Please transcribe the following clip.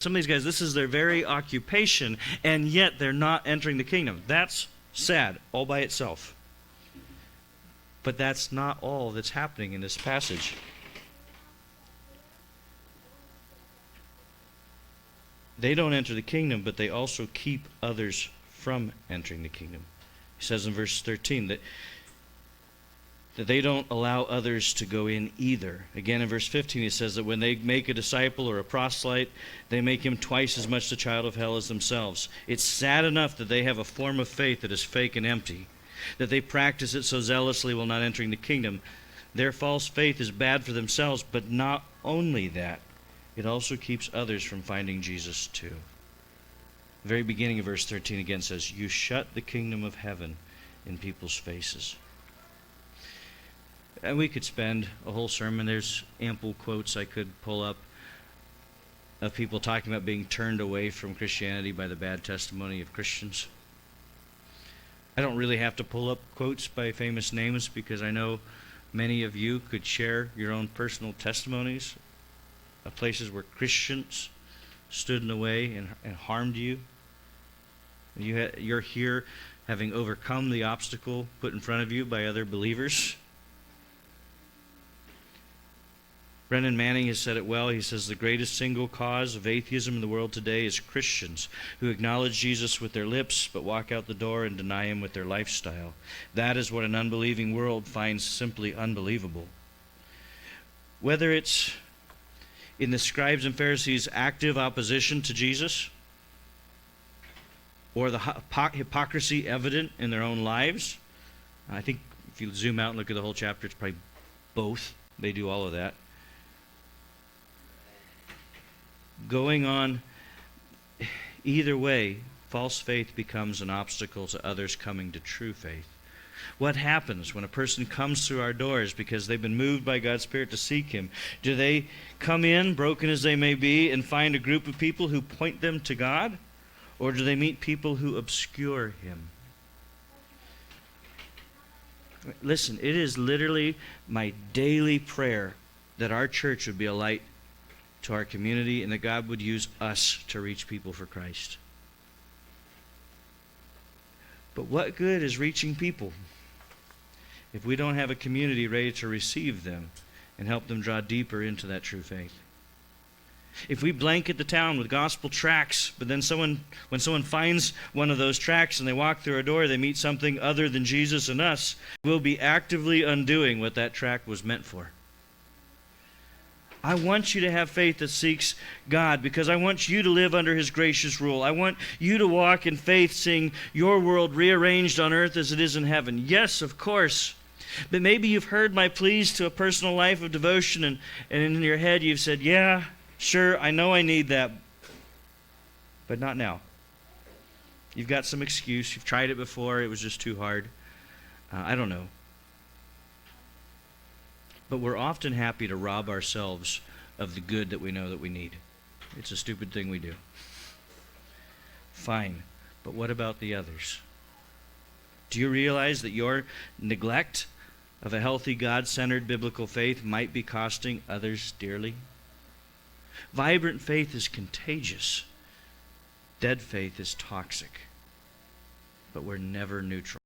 Some of these guys, this is their very occupation, and yet they're not entering the kingdom. That's sad all by itself. But that's not all that's happening in this passage. They don't enter the kingdom, but they also keep others from entering the kingdom. He says in verse 13 that they don't allow others to go in either. Again, in verse 15, he says that when they make a disciple or a proselyte, they make him twice as much the child of hell as themselves. It's sad enough that they have a form of faith that is fake and empty, that they practice it so zealously while not entering the kingdom. Their false faith is bad for themselves, but not only that, it also keeps others from finding Jesus too. The very beginning of verse 13 again says, "You shut the kingdom of heaven in people's faces." And we could spend a whole sermon. There's ample quotes I could pull up of people talking about being turned away from Christianity by the bad testimony of Christians. I don't really have to pull up quotes by famous names because I know many of you could share your own personal testimonies of places where Christians stood in the way and harmed you. You're here having overcome the obstacle put in front of you by other believers. Brennan Manning has said it well. He says the greatest single cause of atheism in the world today is Christians who acknowledge Jesus with their lips but walk out the door and deny him with their lifestyle. That is what an unbelieving world finds simply unbelievable. Whether it's in the scribes and Pharisees' active opposition to Jesus, or the hypocrisy evident in their own lives, I think if you zoom out and look at the whole chapter, it's probably both. They do all of that. Going on either way, false faith becomes an obstacle to others coming to true faith. What happens when a person comes through our doors because they've been moved by God's Spirit to seek him? Do they come in, broken as they may be, and find a group of people who point them to God? Or do they meet people who obscure him? Listen, it is literally my daily prayer that our church would be a light to our community and that God would use us to reach people for Christ. But what good is reaching people if we don't have a community ready to receive them and help them draw deeper into that true faith? If we blanket the town with gospel tracts, but then when someone finds one of those tracts and they walk through our door, they meet something other than Jesus and us, we'll be actively undoing what that tract was meant for. I want you to have faith that seeks God because I want you to live under his gracious rule. I want you to walk in faith, seeing your world rearranged on earth as it is in heaven. Yes, of course. But maybe you've heard my pleas to a personal life of devotion and in your head you've said, yeah, sure, I know I need that, but not now. You've got some excuse. You've tried it before. It was just too hard. I don't know. But we're often happy to rob ourselves of the good that we know that we need. It's a stupid thing we do. Fine, but what about the others? Do you realize that your neglect of a healthy, God-centered biblical faith might be costing others dearly? Vibrant faith is contagious. Dead faith is toxic. But we're never neutral.